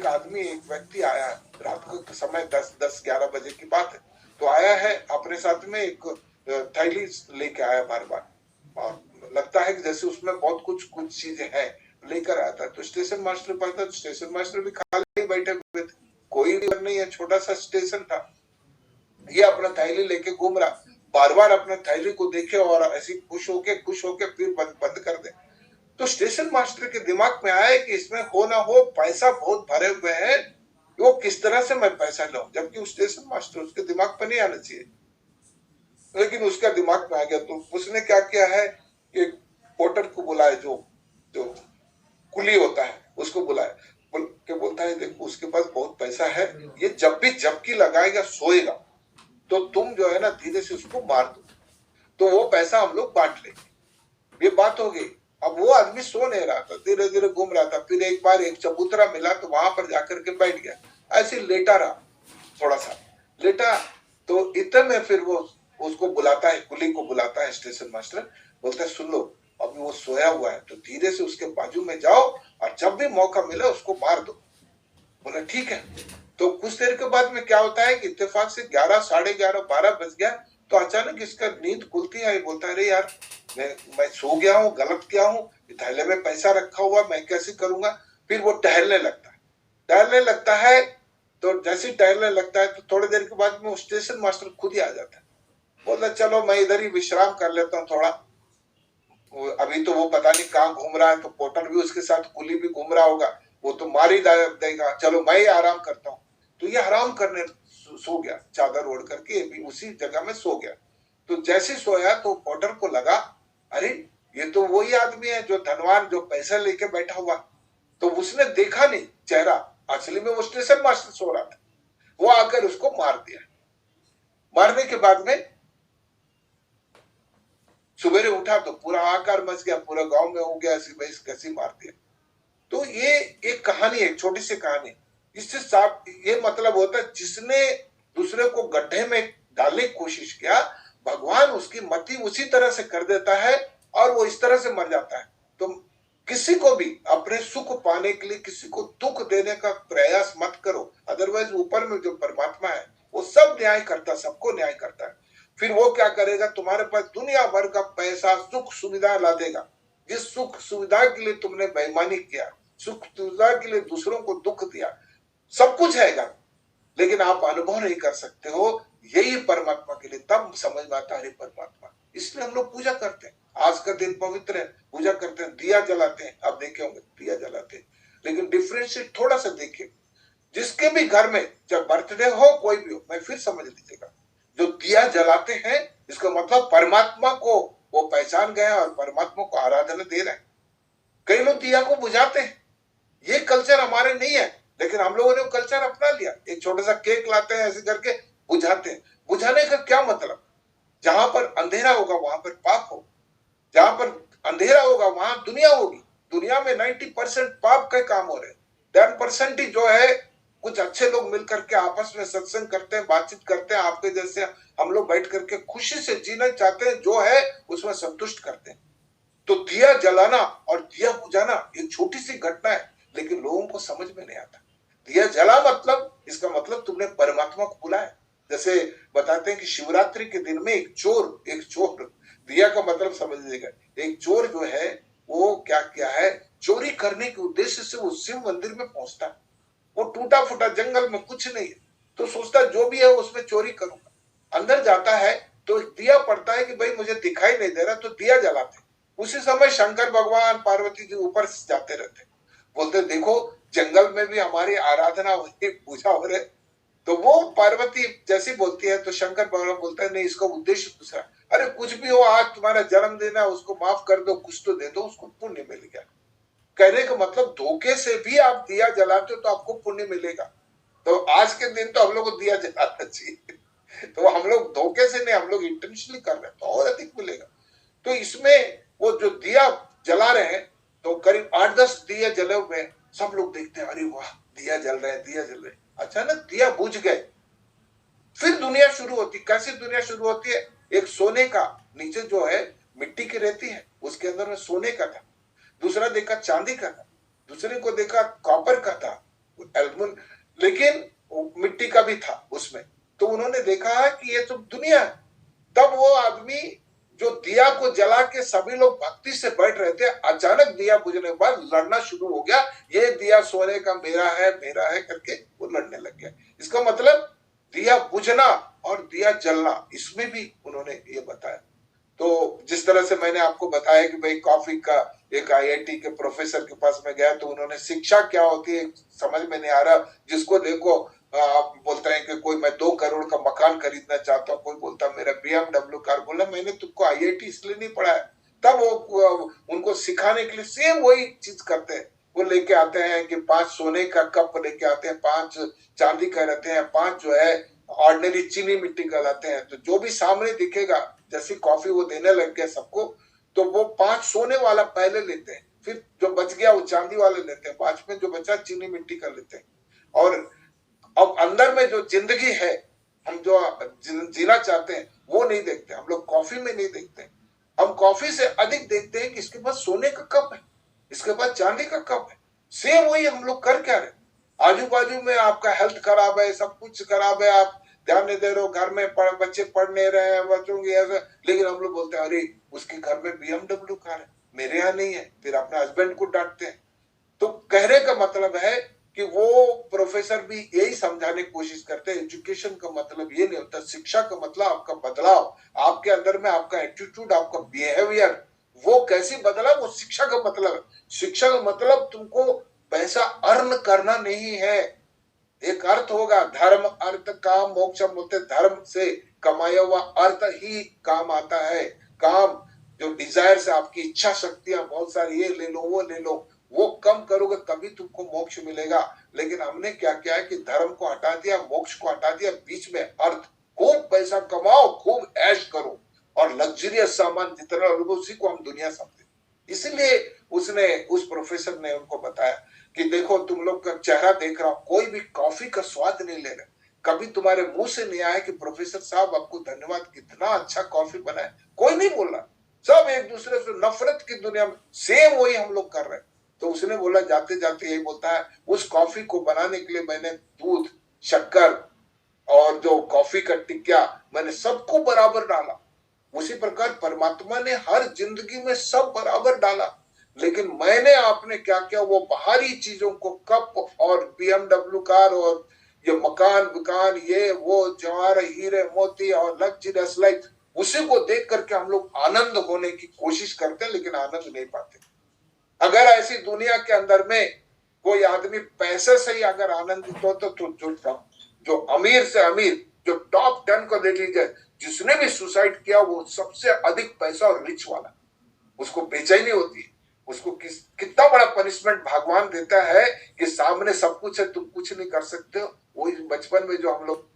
एक आदमी, एक व्यक्ति आया, रात को समय 10-11 बजे की बात है, तो आया है अपने साथ में एक थैली लेके आया बार बार, और लगता है कि जैसे उसमें बहुत कुछ चीजें हैं, लेकर आता है। तो स्टेशन मास्टर पहुंचा तो स्टेशन मास्टर भी खाली बैठे हुए थे, कोई नहीं है, छोटा सा स्टेशन था। ये अपना थैली लेके घूम रहा, बार बार अपने थैली को देखे और ऐसी खुश होके फिर बंद कर दे। तो स्टेशन मास्टर के दिमाग में आया कि इसमें हो ना हो पैसा बहुत भरे हुए हैं, वो किस तरह से मैं पैसा लाऊं, जबकि उस स्टेशन मास्टर उसके दिमाग पर नहीं आना चाहिए, लेकिन उसका दिमाग में आ गया। तो उसने क्या किया है कि पोर्टर को बुलाया, जो कुली होता है उसको बुलाया, बोलता है देखो उसके पास बहुत पैसा है, ये जब भी झपकी लगाएगा सोएगा तो तुम जो है ना धीरे से उसको मार दो, तो वो पैसा हम लोग बांट लेंगे। ये बात हो गई। अब वो आदमी सो नहीं रहा था, धीरे धीरे घूम रहा था, फिर एक बार एक चबूतरा मिला तो वहां पर जाकर के बैठ गया, ऐसे लेटा रहा, थोड़ा सा लेटा। तो इतने में फिर वो उसको बुलाता है, कुली को बुलाता है स्टेशन मास्टर, बोलता है सुन लो अभी वो सोया हुआ है, तो धीरे से उसके बाजू में जाओ और जब भी मौका मिले उसको मार दो। बोला ठीक है। तो कुछ देर के बाद में क्या होता है कि इत्तेफाक से 11, साढ़े 11, 12 बज गया, तो अचानक इसका नींद खुलती है। बोलता है अरे यार मैं सो गया हूँ, गलत किया हूँ, थैले में पैसा रखा हुआ, मैं कैसे करूंगा। फिर वो टहलने लगता है। तो जैसे टहलने लगता है तो थोड़ी देर के बाद में स्टेशन मास्टर खुद ही आ जाता है, बोलता चलो मैं इधर ही विश्राम कर लेता हूँ थोड़ा। अभी तो वो पता नहीं कहाँ घूम रहा है, तो पोर्टर भी उसके साथ, कुली भी घूम रहा होगा, वो तो मार ही देगा, चलो मैं ही आराम करता हूँ। तो ये आराम करने सो गया, चादर ओढ़ करके भी उसी जगह में सो गया। तो जैसे सोया तो पोर्टर को लगा अरे ये तो वही आदमी है जो धनवान, जो पैसा लेके बैठा हुआ। तो उसने देखा नहीं चेहरा, असली में वो स्टेशन मास्टर सो रहा था। वो आकर उसको मार दिया। मारने के बाद में सवेरे उठा तो पूरा आकार मच गया, पूरा गांव में हो गया ऐसी भैंस कैसी मार दिया। तो ये एक कहानी, एक छोटी सी कहानी, इससे साफ ये मतलब होता है जिसने दूसरे को गड्ढे में डालने की कोशिश किया, भगवान उसकी मति उसी तरह से कर देता है और वो इस तरह से मर जाता है। तो किसी को भी अपने सुख पाने के लिए किसी को दुख देने का प्रयास मत करो, अदरवाइज ऊपर में जो परमात्मा है वो सब न्याय करता है, सबको न्याय करता है। फिर वो क्या करेगा, तुम्हारे पास दुनिया भर का पैसा, सुख सुविधा ला देगा। जिस सुख सुविधा के लिए तुमने बेईमानी किया, सुख सुविधा के लिए दूसरों को दुख दिया, सब कुछ हैगा, लेकिन आप अनुभव नहीं कर सकते हो। यही परमात्मा के लिए तब समझ में आता है परमात्मा। इसलिए हम लोग पूजा करते हैं। आज का दिन पवित्र है, पूजा करते हैं, दिया जलाते हैं। आप देखे होंगे दिया जलाते हैं, लेकिन डिफरेंशिएट थोड़ा सा देखिए। जिसके भी घर में चाहे बर्थडे हो, कोई भी हो, मैं फिर समझ लीजिएगा, जो दिया जलाते हैं इसका मतलब परमात्मा को वो पहचान गए और परमात्मा को आराधना दे रहे हैं। कई लोग दिया को बुझाते हैं, ये कल्चर हमारे नहीं है, लेकिन हम लोगों ने वो कल्चर अपना लिया। एक छोटा सा केक लाते हैं, ऐसे करके बुझाते हैं। बुझाने का क्या मतलब, जहां पर अंधेरा होगा वहां पर पाप हो, जहां पर अंधेरा होगा वहां दुनिया होगी। दुनिया में 90% पाप के काम हो रहे हैं, 10% ही जो है कुछ अच्छे लोग मिलकर के आपस में सत्संग करते हैं, बातचीत करते हैं। आपके जैसे हम लोग बैठ करके खुशी से जीना चाहते हैं, जो है उसमें संतुष्ट करते हैं। तो दिया जलाना और दिया बुझाना एक छोटी सी घटना है, लेकिन लोगों को समझ में नहीं आता। दिया जला मतलब, इसका मतलब तुमने परमात्मा को बुलाया। जैसे बताते हैं कि शिवरात्रि के दिन में एक चोर, दिया का मतलब समझ लीजिएगा, एक चोर जो है वो क्या है, चोरी करने के उद्देश्य से वो शिव मंदिर में पहुंचता है। वो टूटा फूटा जंगल में कुछ नहीं है, तो सोचता जो भी है उसमें चोरी करूंगा। अंदर जाता है तो दिया पड़ता है कि भाई मुझे दिखाई नहीं दे रहा, तो दिया जलाते। उसी समय शंकर भगवान, पार्वती जी ऊपर जाते रहते, बोलते देखो जंगल में भी हमारी आराधना हो रही, पूजा हो रही। तो वो पार्वती जैसी बोलती है तो शंकर भगवान बोलता है नहीं, इसका उद्देश्य दूसरा। अरे कुछ भी हो, आज तुम्हारा जन्मदिन है, उसको माफ कर दो, कुछ तो दे दो, उसको पुण्य मिल गया। कहने का मतलब धोखे से भी आप दिया जलाते हो तो आपको पुण्य मिलेगा। तो आज के दिन तो हम लोग को दिया जलाना चाहिए। तो हम लोग धोखे से नहीं, हम लोग इंटेंशनली कर रहे हैं तो और अधिक मिलेगा। तो इसमें वो जो दिया जला रहे हैं, तो करीब 8-10 दिया जले हुए हैं। सब लोग देखते हैं अरे वाह दिया जल रहे हैं, दिया जल रहे हैं। अचानक दिया बुझ गए। फिर दुनिया शुरू होती। कैसी दुनिया शुरू होती है, एक सोने का, नीचे जो है मिट्टी की रहती है, उसके अंदर में सोने का था। दूसरा देखा चांदी का था, दूसरे को देखा कॉपर का था, लेकिन मिट्टी का भी था उसमें। तो उन्होंने देखा है कि ये तो दुनिया है। तब वो आदमी जो दिया को जला के सभी लोग भक्ति से बैठ रहे थे, अचानक दिया बुझने के बाद लड़ना शुरू हो गया, ये दिया सोने का मेरा है करके वो लड़ने लग गया। इसका मतलब दिया बुझना और दिया जलना, इसमें भी उन्होंने ये बताया। तो जिस तरह से मैंने आपको बताया कि भाई कॉफी का एक आईआईटी के प्रोफेसर के पास में गया, तो उन्होंने शिक्षा क्या होती है समझ में नहीं आ रहा। जिसको देखो बोलते हैं कि कोई मैं 2 करोड़ का मकान खरीदना चाहता हूँ, कोई बोलता मेरा बीएमडब्ल्यू कार। बोला मैंने तुमको आईआईटी इसलिए नहीं पढ़ाया। तब वो उनको सिखाने के लिए सेम वही चीज करते हैं। वो लेके आते हैं कि 5 सोने का कप लेके आते हैं, 5 चांदी का रहते हैं, 5 जो है ऑर्डिनरी चीनी मिट्टी का लाते हैं। तो जो भी सामने दिखेगा, जैसी कॉफी वो देने लग गया सबको, तो वो 5 सोने वाला पहले लेते हैं, फिर जो बच गया वो चांदी वाले लेते हैं, 5 में जो बचा चीनी मिट्टी का लेते हैं। और अब अंदर में जो जिंदगी है, हम जो जीना चाहते हैं वो नहीं देखते। हम लोग कॉफी में नहीं देखते, हम कॉफी से अधिक देखते हैं कि इसके पास सोने का कप है, इसके पास चांदी का कप है। सेम वही हम लोग कर क्या रहे। आजू बाजू में आपका हेल्थ खराब है, सब कुछ खराब है, आप ध्यान नहीं दे रहे हो, घर में बच्चे पढ़ नहीं रहे हैं, बच्चों की ऐसा, लेकिन हम लोग बोलते हैं अरे उसके घर में बीएमडब्ल्यू कार है, मेरे यहाँ नहीं है, फिर अपने हस्बैंड को डांटते हैं। तो कहने का मतलब है कि वो प्रोफेसर भी यही समझाने की कोशिश करते हैं, एजुकेशन का मतलब ये नहीं होता, शिक्षा का मतलब आपका बदलाव, आपके अंदर में आपका एटीट्यूड, आपका बिहेवियर वो कैसी बदला, वो शिक्षा का मतलब है। शिक्षा का मतलब तुमको पैसा अर्न करना नहीं है। एक अर्थ होगा, धर्म अर्थ काम मोक्ष, बोलते धर्म से कमाया हुआ अर्थ ही काम आता है। काम जो डिजायर से आपकी इच्छा शक्तियां बहुत सारी, ये ले लो वो ले लो, वो कम करोगे तभी तुमको मोक्ष मिलेगा। लेकिन हमने क्या किया है कि धर्म को हटा दिया, मोक्ष को हटा दिया, बीच में अर्थ, खूब पैसा कमाओ, खूब ऐश करो, और लग्जरियस सामान जितना लोगों, उसी को हम दुनिया समझे। इसलिए उसने, उस प्रोफेसर ने उनको बताया कि देखो तुम लोग का चेहरा देख रहा हूं, कोई भी कॉफी का स्वाद नहीं ले रहे, कभी तुम्हारे मुंह से नहीं आया कि प्रोफेसर साहब आपको धन्यवाद, कितना अच्छा कॉफी बनाया, कोई नहीं बोल रहा। सब एक दूसरे से नफरत की दुनिया में सेम वही हम लोग कर रहे हैं। तो उसने बोला, जाते जाते यही बोलता है, उस कॉफी को बनाने के लिए मैंने दूध, शक्कर और जो कॉफी का टिक्का, मैंने सबको बराबर डाला। उसी प्रकार परमात्मा ने हर जिंदगी में सब बराबर डाला, लेकिन मैंने आपने क्या किया, वो बाहरी चीजों को, कप और बीएमडब्ल्यू कार और ये मकान दुकान, ये वो जवाहर हीरे मोती और लग्जरियस लाइफ, उसी को देख करके हम लोग आनंद होने की कोशिश करते हैं, लेकिन आनंद नहीं पाते। अगर ऐसी दुनिया के अंदर में कोई आदमी पैसे से ही अगर आनंदित हो, तो जो अमीर से अमीर, जो टॉप 10 को ले लीजिए, जिसने भी सुसाइड किया वो सबसे अधिक पैसा और रिच वाला, उसको बेचैनी होती है, उसको कितना बड़ा पनिशमेंट भगवान देता है कि सामने सब कुछ है, तुम कुछ नहीं कर सकते हो। वही बचपन में जो हम लोग